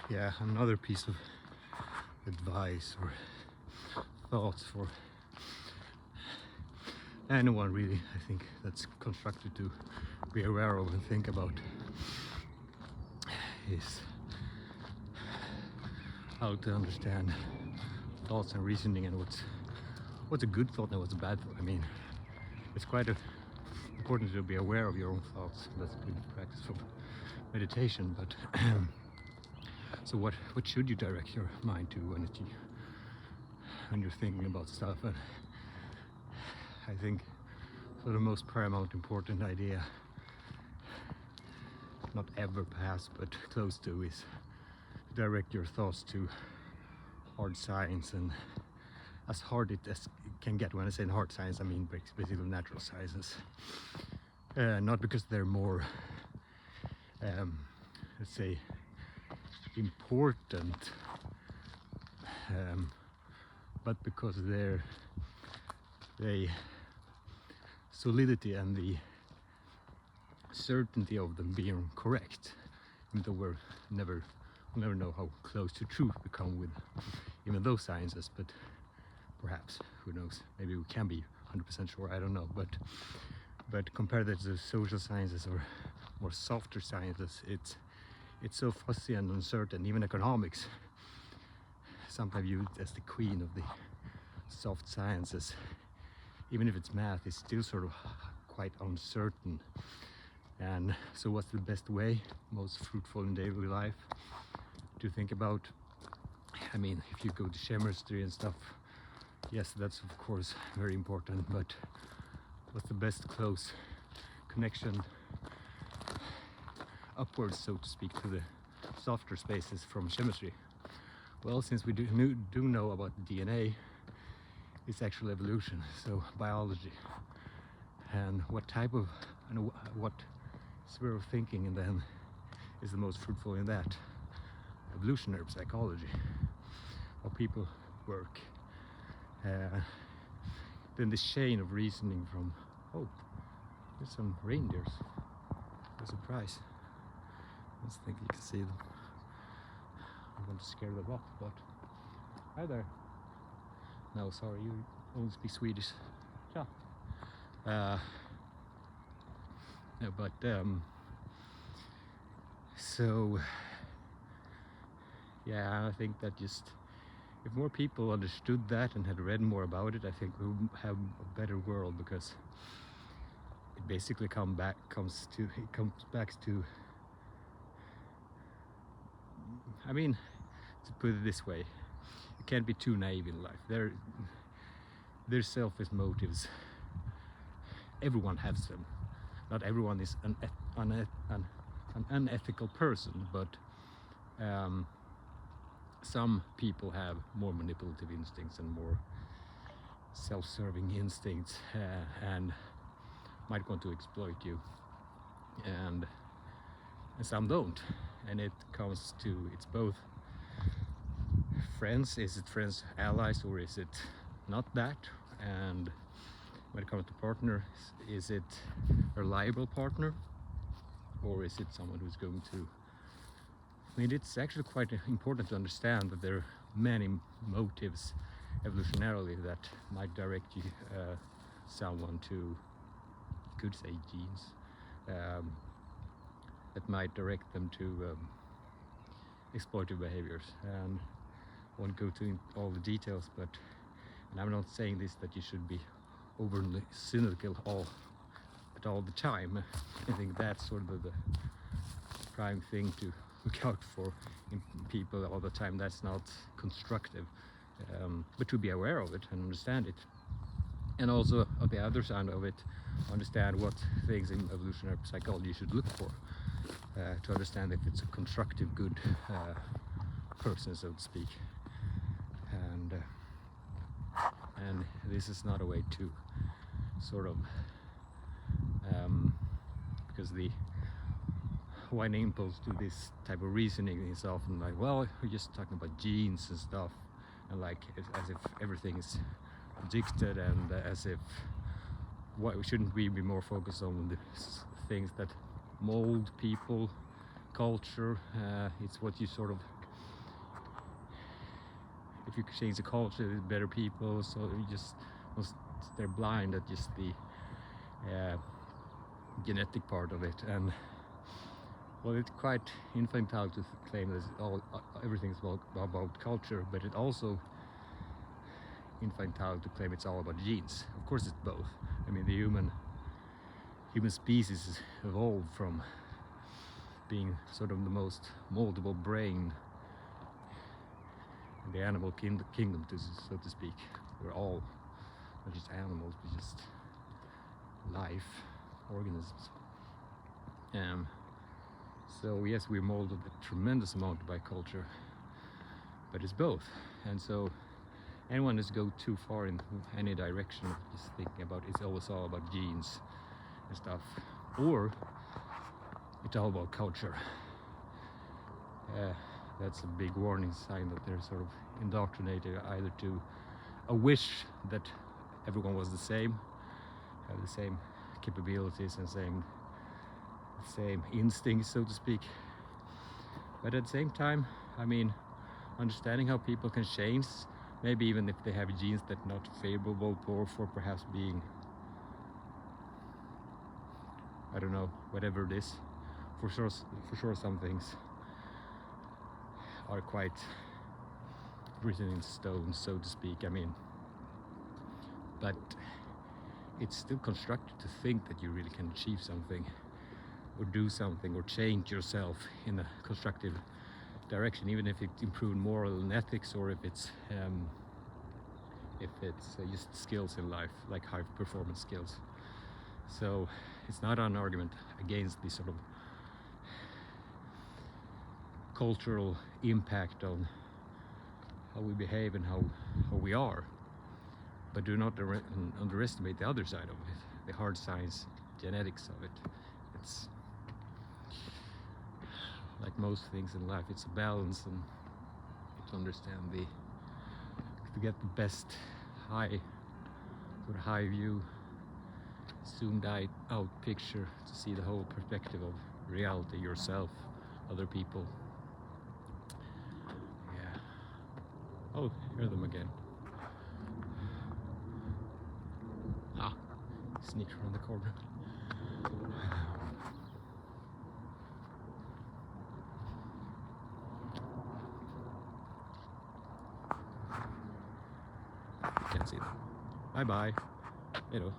Yeah, another piece of advice or thoughts for anyone really, I think that's constructive to be aware of and think about is how to understand thoughts and reasoning and what's a good thought and what's a bad thought. I mean, it's quite important to be aware of your own thoughts. That's a good practice for meditation. But so what should you direct your mind to when you're thinking about stuff? And I think so the most paramount important idea, not ever perhaps, but close to, is direct your thoughts to hard science, and as hard it as can get. When I say hard science, I mean basically natural sciences. Not because they're more, let's say, important, but because they solidity and the certainty of them being correct, even though we'll never know how close to truth we come with even those sciences, but perhaps, who knows, maybe we can be 100% sure, I don't know, but compared to the social sciences or more softer sciences, it's so fuzzy and uncertain. Even economics, sometimes viewed as the queen of the soft sciences, even if it's math, it's still sort of quite uncertain. And so what's the best way, most fruitful in daily life to think about? I mean, if you go to chemistry and stuff, yes, that's of course very important, but what's the best close connection upwards, so to speak, to the softer spaces from chemistry? Well, since we do know about DNA, it's actual evolution, so biology. And what type of, and what sphere of thinking, and then is the most fruitful in that? Evolutionary psychology, how people work. Then this chain of reasoning from, oh, there's some reindeers. A surprise. I just think you can see them. I want to scare them off, but hi there. No, sorry, you only speak Swedish. Yeah. No, but so yeah, I think that just if more people understood that and had read more about it, I think we would have a better world, because it basically comes back to, I mean, to put it this way, you can't be too naive in life. There's selfish motives. Everyone has them. Not everyone is an unethical person, but some people have more manipulative instincts and more self-serving instincts, and might want to exploit you, and some don't. And it comes to, it's both friends, is it friends, allies, or is it not that? And when it comes to partner, is it a reliable partner, or is it someone who's going to, I mean, it's actually quite important to understand that there are many motives evolutionarily that might direct you, someone to, you could say, genes, that might direct them to exploitative behaviors. And I won't go to all the details, but, and I'm not saying this that you should be overly cynical all the time. I think that's sort of the prime thing to look out for in people all the time. That's not constructive, but to be aware of it and understand it, and also on the other side of it, understand what things in evolutionary psychology you should look for, to understand if it's a constructive, good person, so to speak. And this is not a way to sort of, because the whining impulse to this type of reasoning is often like, well, we're just talking about genes and stuff, and like as if everything is predicted, and as if, why shouldn't we be more focused on the things that mold people, culture? It's what you sort of if you change the culture, there's better people. So you just they're blind at just the genetic part of it. And well, it's quite infantile to claim that everything's about culture, but it also infantile to claim it's all about genes. Of course, it's both. I mean, the human species evolved from being sort of the most moldable brain in the animal kingdom, so to speak. We're all not just animals, but just life organisms. So yes, we're molded a tremendous amount by culture, but it's both. And so anyone that's go too far in any direction, just thinking about it's always all about genes and stuff, or it's all about culture. That's a big warning sign that they're sort of indoctrinated either to a wish that everyone was the same, have the same capabilities and same instincts, so to speak. But at the same time, I mean, understanding how people can change, maybe even if they have genes that are not favorable for perhaps being, I don't know, whatever it is. For sure some things are quite written in stone, so to speak. I mean, but it's still constructed to think that you really can achieve something or do something or change yourself in a constructive direction, even if it improves moral and ethics, or if it's just skills in life, like high performance skills. So it's not an argument against the sort of cultural impact on how we behave and how we are, but do not underestimate the other side of it, the hard science, genetics of it. It's like most things in life, it's a balance, and to understand to get the best high view, zoomed out picture, to see the whole perspective of reality, yourself, other people. Yeah. Oh, hear them again. Sneak around the corner. Can't see them. Bye bye. You know.